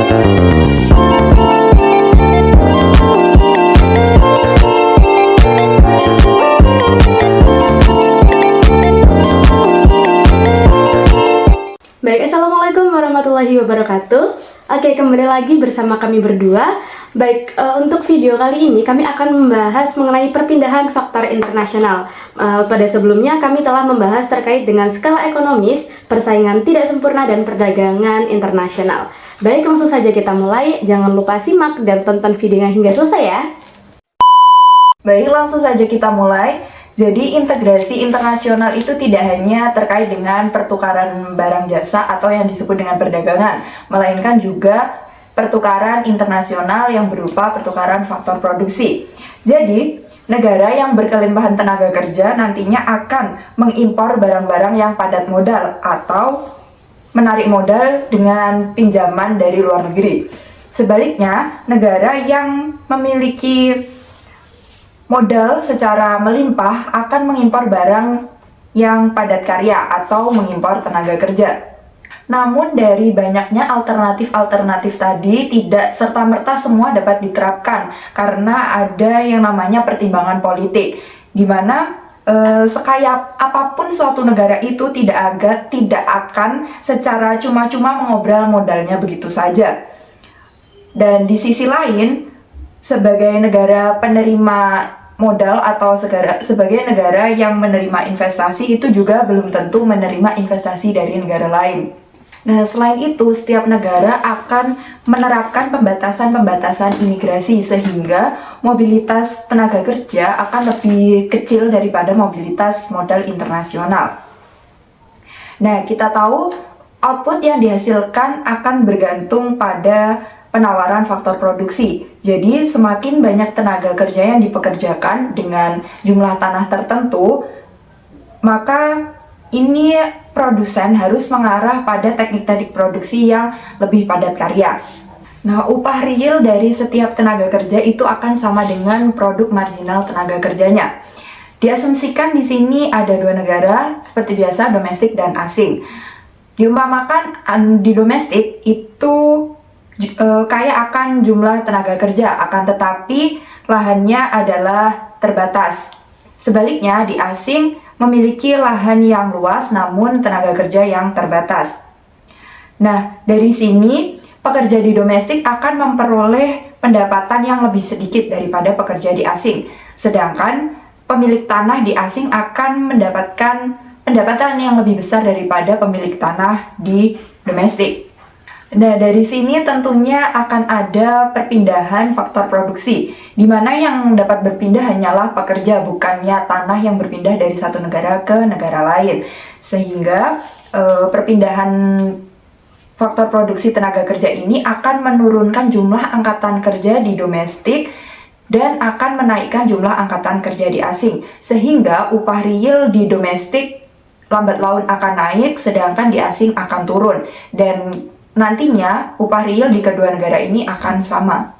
Baik, Assalamualaikum warahmatullahi wabarakatuh. Oke, kembali lagi bersama kami berdua. Baik, untuk video kali ini kami akan membahas mengenai perpindahan faktor internasional. Pada sebelumnya kami telah membahas terkait dengan skala ekonomis, persaingan tidak sempurna, dan perdagangan internasional. Baik, langsung saja kita mulai. Jangan lupa simak dan tonton videonya hingga selesai ya. Baik, langsung saja kita mulai. Jadi integrasi internasional itu tidak hanya terkait dengan pertukaran barang jasa atau yang disebut dengan perdagangan, melainkan juga pertukaran internasional yang berupa pertukaran faktor produksi. Jadi, negara yang berkelimpahan tenaga kerja nantinya akan mengimpor barang-barang yang padat modal atau menarik modal dengan pinjaman dari luar negeri. Sebaliknya, negara yang memiliki modal secara melimpah akan mengimpor barang yang padat karya atau mengimpor tenaga kerja. Namun dari banyaknya alternatif-alternatif tadi tidak serta-merta semua dapat diterapkan karena ada yang namanya pertimbangan politik, di mana sekaya apapun suatu negara itu tidak akan secara cuma-cuma mengobral modalnya begitu saja. Dan di sisi lain, sebagai negara penerima modal atau sebagai negara yang menerima investasi itu juga belum tentu menerima investasi dari negara lain. Nah, selain itu, setiap negara akan menerapkan pembatasan-pembatasan imigrasi sehingga mobilitas tenaga kerja akan lebih kecil daripada mobilitas modal internasional. Nah, kita tahu output yang dihasilkan akan bergantung pada penawaran faktor produksi. Jadi semakin banyak tenaga kerja yang dipekerjakan dengan jumlah tanah tertentu, maka ini produsen harus mengarah pada teknik-teknik produksi yang lebih padat karya. Nah, upah real dari setiap tenaga kerja itu akan sama dengan produk marginal tenaga kerjanya. Diasumsikan di sini ada dua negara seperti biasa, domestik dan asing. Diumpamakan di domestik itu kaya akan jumlah tenaga kerja, akan tetapi lahannya adalah terbatas. Sebaliknya, di asing memiliki lahan yang luas namun tenaga kerja yang terbatas. Nah, dari sini pekerja di domestik akan memperoleh pendapatan yang lebih sedikit daripada pekerja di asing. Sedangkan pemilik tanah di asing akan mendapatkan pendapatan yang lebih besar daripada pemilik tanah di domestik. Nah, dari sini tentunya akan ada perpindahan faktor produksi, di mana yang dapat berpindah hanyalah pekerja, bukannya tanah yang berpindah dari satu negara ke negara lain. Sehingga perpindahan faktor produksi tenaga kerja ini akan menurunkan jumlah angkatan kerja di domestik dan akan menaikkan jumlah angkatan kerja di asing. Sehingga upah real di domestik lambat laun akan naik, sedangkan di asing akan turun. Dan nantinya upah real di kedua negara ini akan sama.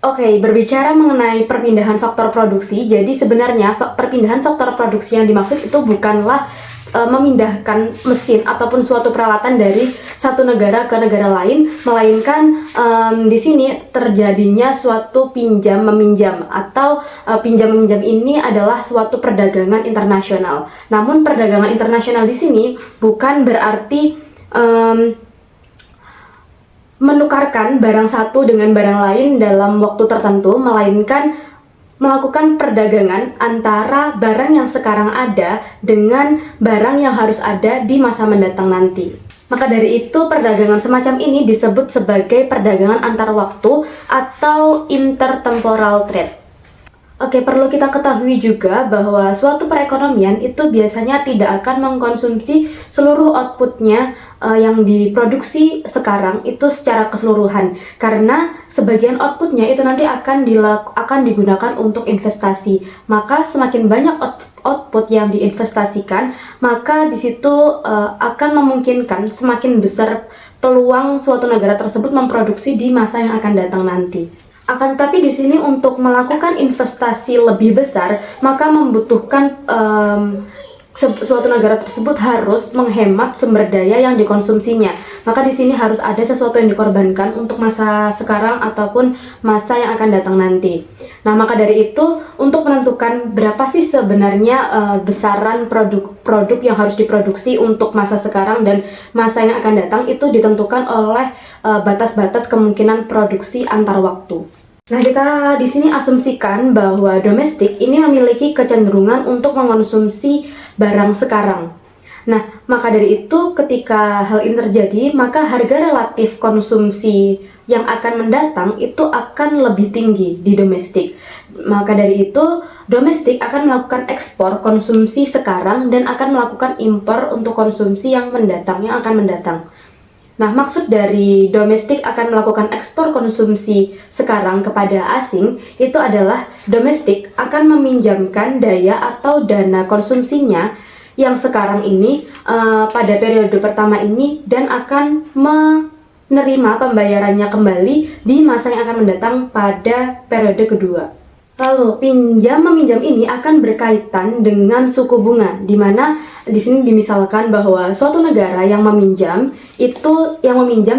Oke, berbicara mengenai perpindahan faktor produksi, jadi sebenarnya perpindahan faktor produksi yang dimaksud itu bukanlah memindahkan mesin ataupun suatu peralatan dari satu negara ke negara lain, melainkan di sini terjadinya suatu pinjam-meminjam atau pinjam-meminjam ini adalah suatu perdagangan internasional. Namun perdagangan internasional di sini bukan berarti menukarkan barang satu dengan barang lain dalam waktu tertentu, melainkan melakukan perdagangan antara barang yang sekarang ada dengan barang yang harus ada di masa mendatang nanti. Maka dari itu, perdagangan semacam ini disebut sebagai perdagangan antar waktu atau intertemporal trade. Oke, perlu kita ketahui juga bahwa suatu perekonomian itu biasanya tidak akan mengkonsumsi seluruh outputnya yang diproduksi sekarang itu secara keseluruhan, karena sebagian outputnya itu nanti akan digunakan untuk investasi. Maka semakin banyak output yang diinvestasikan, maka di situ akan memungkinkan semakin besar peluang suatu negara tersebut memproduksi di masa yang akan datang nanti. Akan tetapi di sini untuk melakukan investasi lebih besar, maka membutuhkan suatu negara tersebut harus menghemat sumber daya yang dikonsumsinya. Maka di sini harus ada sesuatu yang dikorbankan untuk masa sekarang ataupun masa yang akan datang nanti. Nah, maka dari itu untuk menentukan berapa sih sebenarnya besaran produk yang harus diproduksi untuk masa sekarang dan masa yang akan datang itu ditentukan oleh batas-batas kemungkinan produksi antar waktu. Nah, kita di sini asumsikan bahwa domestik ini memiliki kecenderungan untuk mengonsumsi barang sekarang. Nah, maka dari itu ketika hal ini terjadi, maka harga relatif konsumsi yang akan mendatang itu akan lebih tinggi di domestik. Maka dari itu, domestik akan melakukan ekspor konsumsi sekarang dan akan melakukan impor untuk konsumsi yang akan mendatang. Nah, maksud dari domestik akan melakukan ekspor konsumsi sekarang kepada asing itu adalah domestik akan meminjamkan daya atau dana konsumsinya yang sekarang ini pada periode pertama ini dan akan menerima pembayarannya kembali di masa yang akan mendatang pada periode kedua. Lalu pinjam-meminjam ini akan berkaitan dengan suku bunga, di mana di sini dimisalkan bahwa suatu negara yang meminjam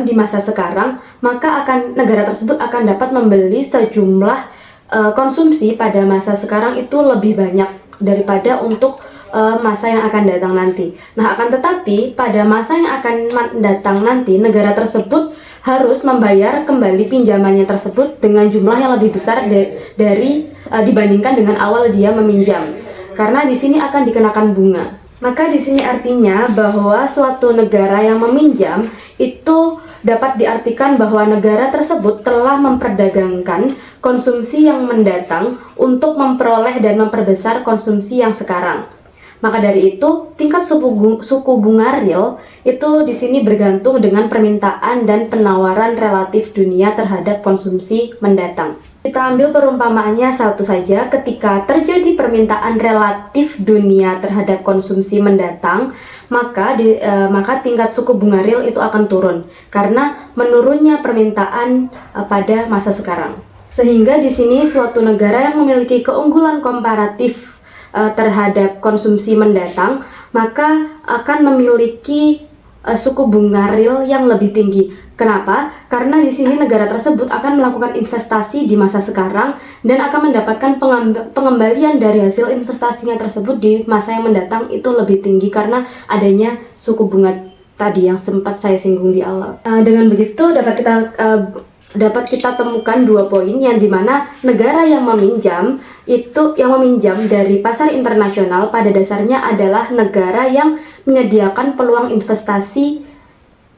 di masa sekarang, maka negara tersebut akan dapat membeli sejumlah konsumsi pada masa sekarang itu lebih banyak daripada untuk masa yang akan datang nanti. Nah, akan tetapi pada masa yang akan datang nanti, negara tersebut harus membayar kembali pinjamannya tersebut dengan jumlah yang lebih besar dibandingkan dengan awal dia meminjam. Karena di sini akan dikenakan bunga. Maka di sini artinya bahwa suatu negara yang meminjam itu dapat diartikan bahwa negara tersebut telah memperdagangkan konsumsi yang mendatang untuk memperoleh dan memperbesar konsumsi yang sekarang. Maka dari itu, tingkat suku bunga real itu di sini bergantung dengan permintaan dan penawaran relatif dunia terhadap konsumsi mendatang. Kita ambil perumpamaannya satu saja, ketika terjadi permintaan relatif dunia terhadap konsumsi mendatang, maka tingkat suku bunga real itu akan turun karena menurunnya permintaan pada masa sekarang. Sehingga di sini suatu negara yang memiliki keunggulan komparatif terhadap konsumsi mendatang, maka akan memiliki suku bunga real yang lebih tinggi. Kenapa? Karena di sini negara tersebut akan melakukan investasi di masa sekarang dan akan mendapatkan pengembalian dari hasil investasinya tersebut di masa yang mendatang itu lebih tinggi karena adanya suku bunga tadi yang sempat saya singgung di awal. Dengan begitu dapat kita temukan dua poin yang dimana negara yang meminjam dari pasar internasional pada dasarnya adalah negara yang menyediakan peluang investasi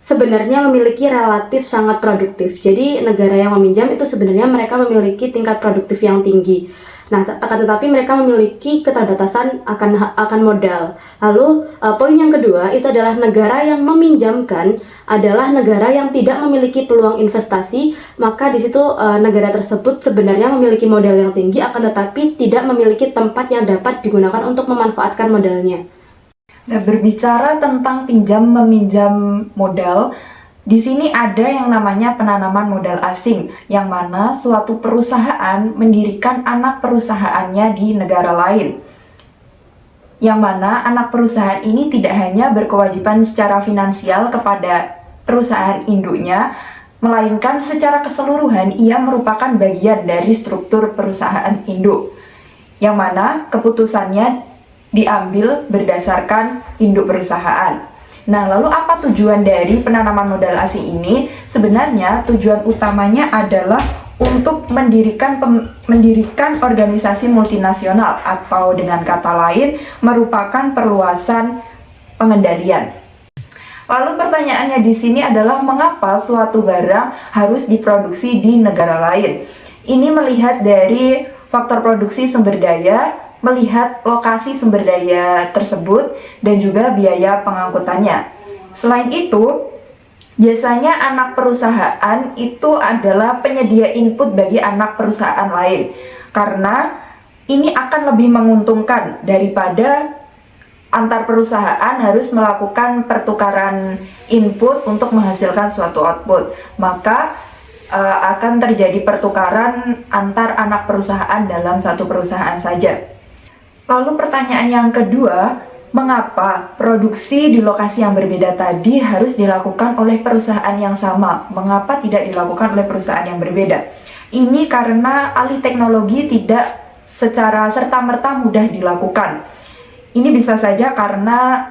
sebenarnya memiliki relatif sangat produktif. Jadi negara yang meminjam itu sebenarnya mereka memiliki tingkat produktif yang tinggi. Nah, akan tetapi mereka memiliki keterbatasan akan modal. Lalu poin yang kedua itu adalah negara yang meminjamkan adalah negara yang tidak memiliki peluang investasi, maka di situ negara tersebut sebenarnya memiliki modal yang tinggi akan tetapi tidak memiliki tempat yang dapat digunakan untuk memanfaatkan modalnya. Nah, berbicara tentang pinjam-meminjam modal, di sini ada yang namanya penanaman modal asing, yang mana suatu perusahaan mendirikan anak perusahaannya di negara lain. Yang mana anak perusahaan ini tidak hanya berkewajiban secara finansial kepada perusahaan induknya, melainkan secara keseluruhan ia merupakan bagian dari struktur perusahaan induk. Yang mana keputusannya diambil berdasarkan induk perusahaan. Nah, lalu apa tujuan dari penanaman modal asing ini? Sebenarnya tujuan utamanya adalah untuk mendirikan organisasi multinasional atau dengan kata lain merupakan perluasan pengendalian. Lalu pertanyaannya di sini adalah mengapa suatu barang harus diproduksi di negara lain? Ini melihat dari faktor produksi sumber daya, melihat lokasi sumber daya tersebut, dan juga biaya pengangkutannya. Selain itu, biasanya anak perusahaan itu adalah penyedia input bagi anak perusahaan lain, karena ini akan lebih menguntungkan daripada antar perusahaan harus melakukan pertukaran input untuk menghasilkan suatu output. Maka akan terjadi pertukaran antar anak perusahaan dalam satu perusahaan saja. Lalu pertanyaan yang kedua, Mengapa produksi di lokasi yang berbeda tadi harus dilakukan oleh perusahaan yang sama? Mengapa tidak dilakukan oleh perusahaan yang berbeda? Ini karena alih teknologi tidak secara serta-merta mudah dilakukan. Ini bisa saja karena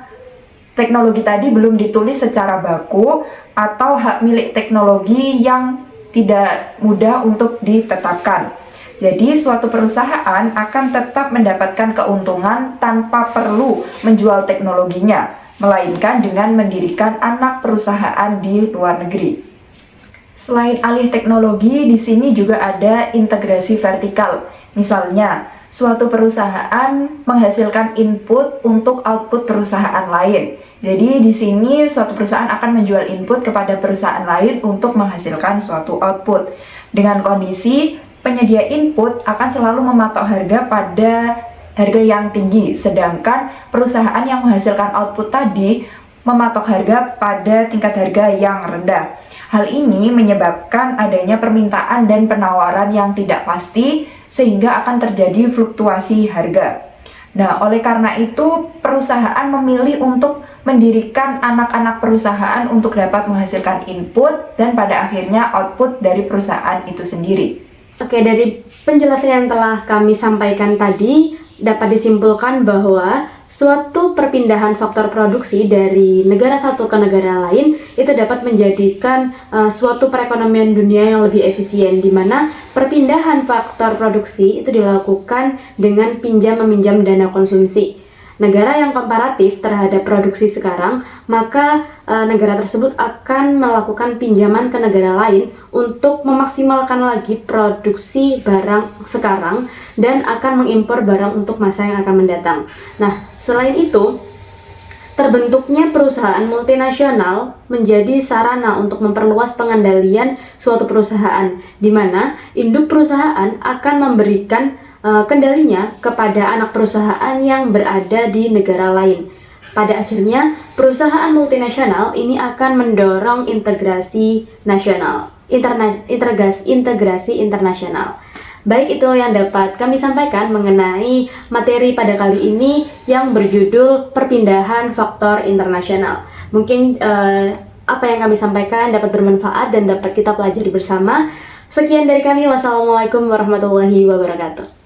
teknologi tadi belum ditulis secara baku atau hak milik teknologi yang tidak mudah untuk ditetapkan. Jadi suatu perusahaan akan tetap mendapatkan keuntungan tanpa perlu menjual teknologinya, melainkan dengan mendirikan anak perusahaan di luar negeri. Selain alih teknologi, di sini juga ada integrasi vertikal. Misalnya, suatu perusahaan menghasilkan input untuk output perusahaan lain. Jadi di sini suatu perusahaan akan menjual input kepada perusahaan lain untuk menghasilkan suatu output. Dengan kondisi penyedia input akan selalu mematok harga pada harga yang tinggi, sedangkan perusahaan yang menghasilkan output tadi mematok harga pada tingkat harga yang rendah. Hal ini menyebabkan adanya permintaan dan penawaran yang tidak pasti, sehingga akan terjadi fluktuasi harga. Nah, oleh karena itu, perusahaan memilih untuk mendirikan anak-anak perusahaan untuk dapat menghasilkan input dan pada akhirnya output dari perusahaan itu sendiri. Oke, dari penjelasan yang telah kami sampaikan tadi, dapat disimpulkan bahwa suatu perpindahan faktor produksi dari negara satu ke negara lain itu dapat menjadikan suatu perekonomian dunia yang lebih efisien, di mana perpindahan faktor produksi itu dilakukan dengan pinjam-meminjam dana konsumsi. Negara yang komparatif terhadap produksi sekarang, maka negara tersebut akan melakukan pinjaman ke negara lain untuk memaksimalkan lagi produksi barang sekarang dan akan mengimpor barang untuk masa yang akan mendatang. Nah, selain itu, terbentuknya perusahaan multinasional menjadi sarana untuk memperluas pengendalian suatu perusahaan, di mana induk perusahaan akan memberikan kendalinya kepada anak perusahaan yang berada di negara lain. Pada akhirnya, perusahaan multinasional ini akan mendorong integrasi nasional, integrasi internasional. Baik, itu yang dapat kami sampaikan mengenai materi pada kali ini yang berjudul perpindahan faktor internasional. Mungkin apa yang kami sampaikan dapat bermanfaat dan dapat kita pelajari bersama. Sekian dari kami. Wassalamualaikum warahmatullahi wabarakatuh.